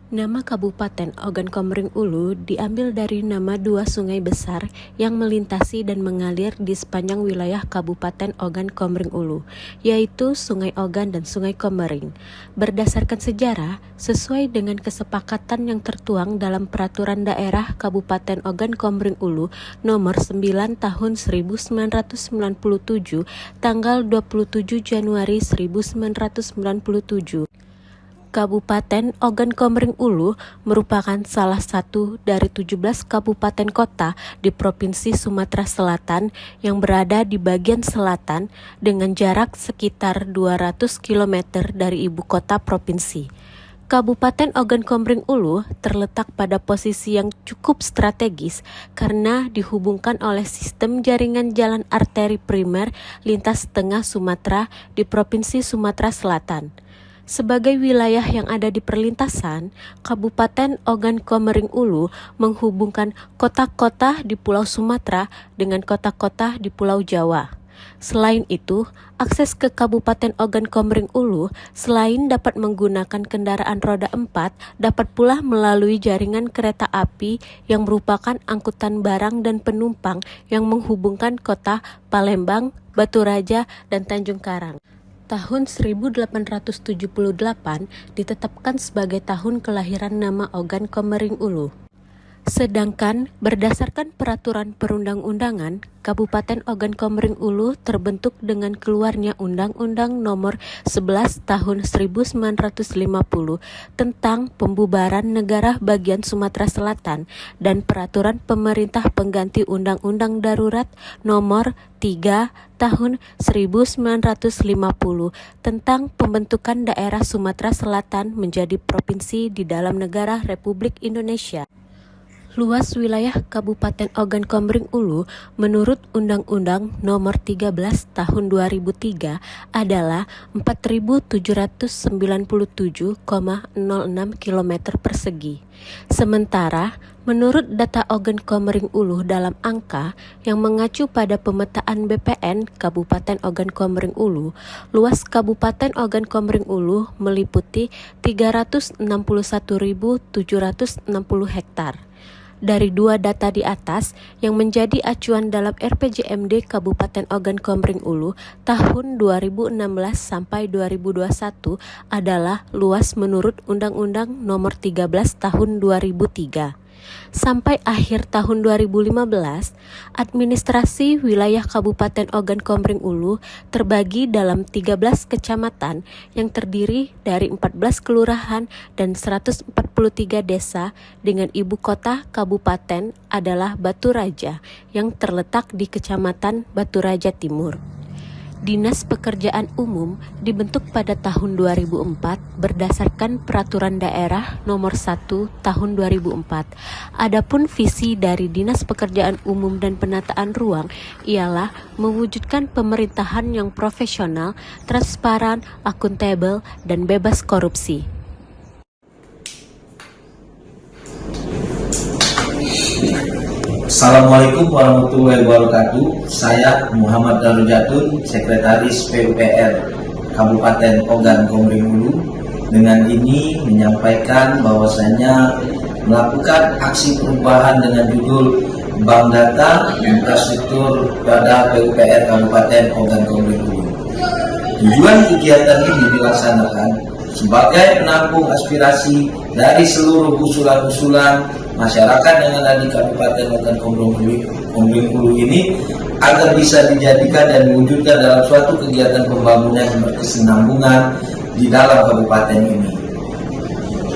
Nama Kabupaten Ogan Komering Ulu diambil dari nama dua sungai besar yang melintasi dan mengalir di sepanjang wilayah Kabupaten Ogan Komering Ulu, yaitu Sungai Ogan dan Sungai Komering. Berdasarkan sejarah, sesuai dengan kesepakatan yang tertuang dalam Peraturan Daerah Kabupaten Ogan Komering Ulu Nomor 9 Tahun 1997, tanggal 27 Januari 1997. Kabupaten Ogan Komering Ulu merupakan salah satu dari 17 kabupaten kota di Provinsi Sumatera Selatan yang berada di bagian selatan dengan jarak sekitar 200 km dari ibu kota provinsi. Kabupaten Ogan Komering Ulu terletak pada posisi yang cukup strategis karena dihubungkan oleh sistem jaringan jalan arteri primer lintas tengah Sumatera di Provinsi Sumatera Selatan. Sebagai wilayah yang ada di perlintasan, Kabupaten Ogan Komering Ulu menghubungkan kota-kota di Pulau Sumatera dengan kota-kota di Pulau Jawa. Selain itu, akses ke Kabupaten Ogan Komering Ulu selain dapat menggunakan kendaraan roda 4, dapat pula melalui jaringan kereta api yang merupakan angkutan barang dan penumpang yang menghubungkan kota Palembang, Batu Raja, dan Tanjung Karang. Tahun 1878 ditetapkan sebagai tahun kelahiran nama Ogan Komering Ulu. Sedangkan berdasarkan peraturan perundang-undangan, Kabupaten Ogan Komering Ulu terbentuk dengan keluarnya Undang-Undang Nomor 11 Tahun 1950 tentang Pembubaran Negara Bagian Sumatera Selatan dan Peraturan Pemerintah Pengganti Undang-Undang Darurat Nomor 3 Tahun 1950 tentang pembentukan daerah Sumatera Selatan menjadi provinsi di dalam negara Republik Indonesia. Luas wilayah Kabupaten Ogan Komering Ulu menurut Undang-Undang Nomor 13 Tahun 2003 adalah 4.797,06 km persegi. Sementara, menurut data Ogan Komering Ulu dalam angka yang mengacu pada pemetaan BPN Kabupaten Ogan Komering Ulu, luas Kabupaten Ogan Komering Ulu meliputi 361.760 hektar. Dari dua data di atas yang menjadi acuan dalam RPJMD Kabupaten Ogan Komering Ulu tahun 2016 sampai 2021 adalah luas menurut Undang-Undang Nomor 13 Tahun 2003. Sampai akhir tahun 2015, administrasi wilayah Kabupaten Ogan Komering Ulu terbagi dalam 13 kecamatan yang terdiri dari 14 kelurahan dan 143 desa dengan ibu kota kabupaten adalah Batu Raja yang terletak di Kecamatan Batu Raja Timur. Dinas Pekerjaan Umum dibentuk pada tahun 2004 berdasarkan Peraturan Daerah Nomor 1 Tahun 2004. Adapun visi dari Dinas Pekerjaan Umum dan Penataan Ruang ialah mewujudkan pemerintahan yang profesional, transparan, akuntabel, dan bebas korupsi. Assalamualaikum warahmatullahi wabarakatuh. Saya Muhammad Darujatun, Sekretaris PUPR Kabupaten Ogan Komering Ulu. Dengan ini menyampaikan bahwasanya melakukan aksi perubahan dengan judul Bank Data Infrastruktur pada PUPR Kabupaten Ogan Komering Ulu. Tujuan kegiatan ini dilaksanakan sebagai penampung aspirasi dari seluruh usulan-usulan masyarakat yang ada di Kabupaten Ogan Komering Ulu ini agar bisa dijadikan dan diwujudkan dalam suatu kegiatan pembangunan yang berkesinambungan di dalam kabupaten ini.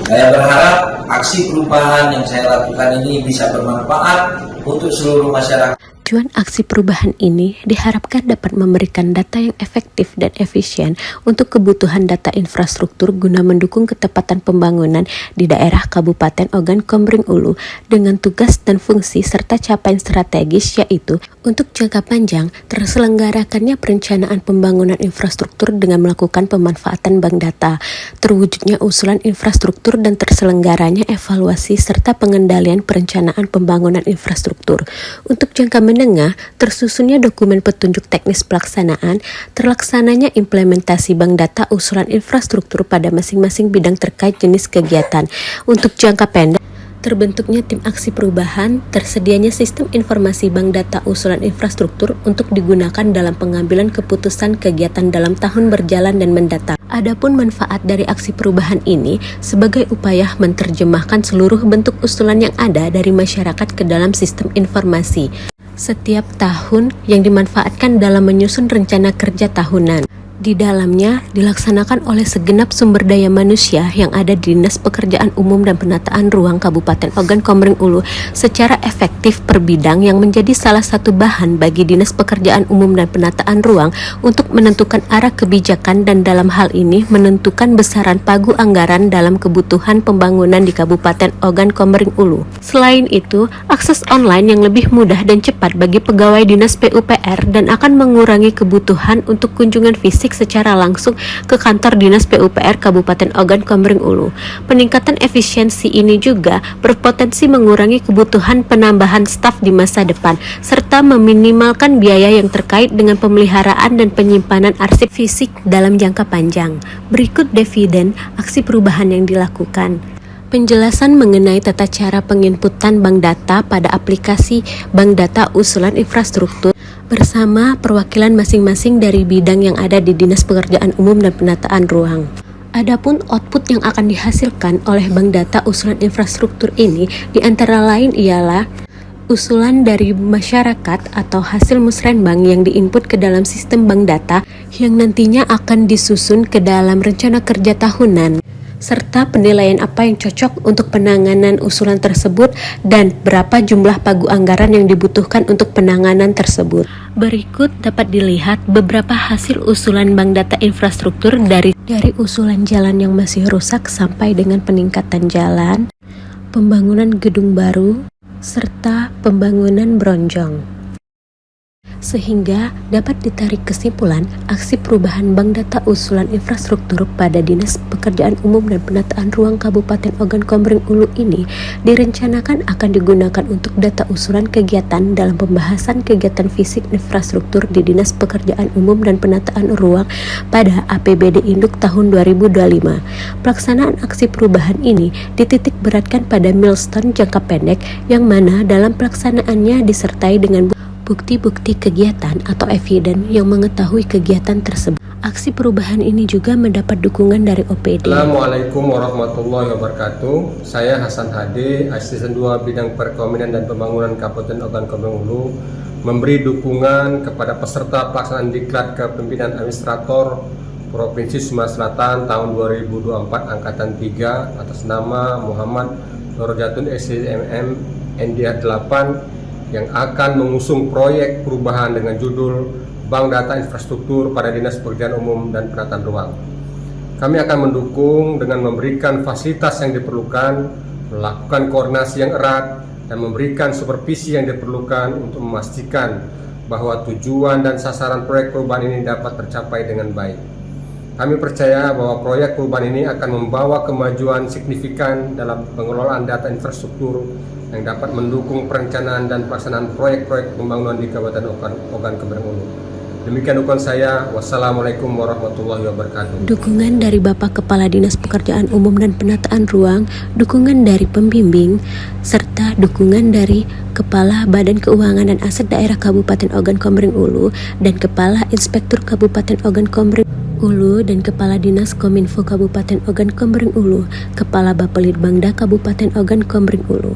Saya berharap aksi perubahan yang saya lakukan ini bisa bermanfaat untuk seluruh masyarakat. Tujuan aksi perubahan ini diharapkan dapat memberikan data yang efektif dan efisien untuk kebutuhan data infrastruktur guna mendukung ketepatan pembangunan di daerah Kabupaten Ogan Komering Ulu dengan tugas dan fungsi serta capaian strategis yaitu Untuk jangka panjang, terselenggarakannya perencanaan pembangunan infrastruktur dengan melakukan pemanfaatan bank data, terwujudnya usulan infrastruktur dan terselenggaranya evaluasi serta pengendalian perencanaan pembangunan infrastruktur. Untuk jangka menengah, tersusunnya dokumen petunjuk teknis pelaksanaan, terlaksananya implementasi bank data usulan infrastruktur pada masing-masing bidang terkait jenis kegiatan. Untuk jangka pendek, terbentuknya tim aksi perubahan, tersedianya sistem informasi bank data usulan infrastruktur untuk digunakan dalam pengambilan keputusan kegiatan dalam tahun berjalan dan mendatang. Adapun manfaat dari aksi perubahan ini sebagai upaya menerjemahkan seluruh bentuk usulan yang ada dari masyarakat ke dalam sistem informasi setiap tahun yang dimanfaatkan dalam menyusun rencana kerja tahunan. Di dalamnya dilaksanakan oleh segenap sumber daya manusia yang ada di Dinas Pekerjaan Umum dan Penataan Ruang Kabupaten Ogan Komering Ulu secara efektif per bidang yang menjadi salah satu bahan bagi Dinas Pekerjaan Umum dan Penataan Ruang untuk menentukan arah kebijakan dan dalam hal ini menentukan besaran pagu anggaran dalam kebutuhan pembangunan di Kabupaten Ogan Komering Ulu. Selain itu, akses online yang lebih mudah dan cepat bagi pegawai Dinas PUPR dan akan mengurangi kebutuhan untuk kunjungan fisik secara langsung ke kantor Dinas PUPR Kabupaten Ogan Komering Ulu. Peningkatan efisiensi ini juga berpotensi mengurangi kebutuhan penambahan staf di masa depan, serta meminimalkan biaya yang terkait dengan pemeliharaan dan penyimpanan arsip fisik dalam jangka panjang. Berikut dividen aksi perubahan yang dilakukan. Penjelasan mengenai tata cara penginputan bank data pada aplikasi bank data usulan infrastruktur bersama perwakilan masing-masing dari bidang yang ada di Dinas Pekerjaan Umum dan Penataan Ruang. Adapun output yang akan dihasilkan oleh bank data usulan infrastruktur ini diantara lain ialah usulan dari masyarakat atau hasil musrenbang yang diinput ke dalam sistem bank data yang nantinya akan disusun ke dalam rencana kerja tahunan, serta penilaian apa yang cocok untuk penanganan usulan tersebut dan berapa jumlah pagu anggaran yang dibutuhkan untuk penanganan tersebut. Berikut dapat dilihat beberapa hasil usulan bank data infrastruktur dari usulan jalan yang masih rusak sampai dengan peningkatan jalan, pembangunan gedung baru, serta pembangunan bronjong. Sehingga dapat ditarik kesimpulan aksi perubahan bank data usulan infrastruktur pada Dinas Pekerjaan Umum dan Penataan Ruang Kabupaten Ogan Komering Ulu ini direncanakan akan digunakan untuk data usulan kegiatan dalam pembahasan kegiatan fisik infrastruktur di Dinas Pekerjaan Umum dan Penataan Ruang pada APBD Induk tahun 2025. Pelaksanaan aksi perubahan ini dititik beratkan pada milestone jangka pendek yang mana dalam pelaksanaannya disertai dengan bukti-bukti kegiatan atau eviden yang mengetahui kegiatan tersebut. Aksi perubahan ini juga mendapat dukungan dari OPD. Assalamualaikum warahmatullahi wabarakatuh. Saya Hasan Hadi, Asisten 2 Bidang Perekonomian dan Pembangunan Kabupaten Ogan Komering Ulu, memberi dukungan kepada peserta pelaksanaan diklat kepemimpinan administrator Provinsi Sumatera Selatan tahun 2024 Angkatan 3 atas nama Muhammad Darujatun SCMM NDH 8 yang akan mengusung proyek perubahan dengan judul Bank Data Infrastruktur pada Dinas Pekerjaan Umum dan Penataan Ruang. Kami akan mendukung dengan memberikan fasilitas yang diperlukan, melakukan koordinasi yang erat, dan memberikan supervisi yang diperlukan untuk memastikan bahwa tujuan dan sasaran proyek perubahan ini dapat tercapai dengan baik. Kami percaya bahwa proyek perubahan ini akan membawa kemajuan signifikan dalam pengelolaan data infrastruktur yang dapat mendukung perencanaan dan pelaksanaan proyek-proyek pembangunan di Kabupaten Ogan Komering Ulu. Demikian dukungan saya. Wassalamualaikum warahmatullahi wabarakatuh. Dukungan dari Bapak Kepala Dinas Pekerjaan Umum dan Penataan Ruang, dukungan dari pembimbing, serta dukungan dari Kepala Badan Keuangan dan Aset Daerah Kabupaten Ogan Komering Ulu dan Kepala Inspektur Kabupaten Ogan Komering Ulu dan Kepala Dinas Kominfo Kabupaten Ogan Komering Ulu, Kepala Bapelitbangda Kabupaten Ogan Komering Ulu.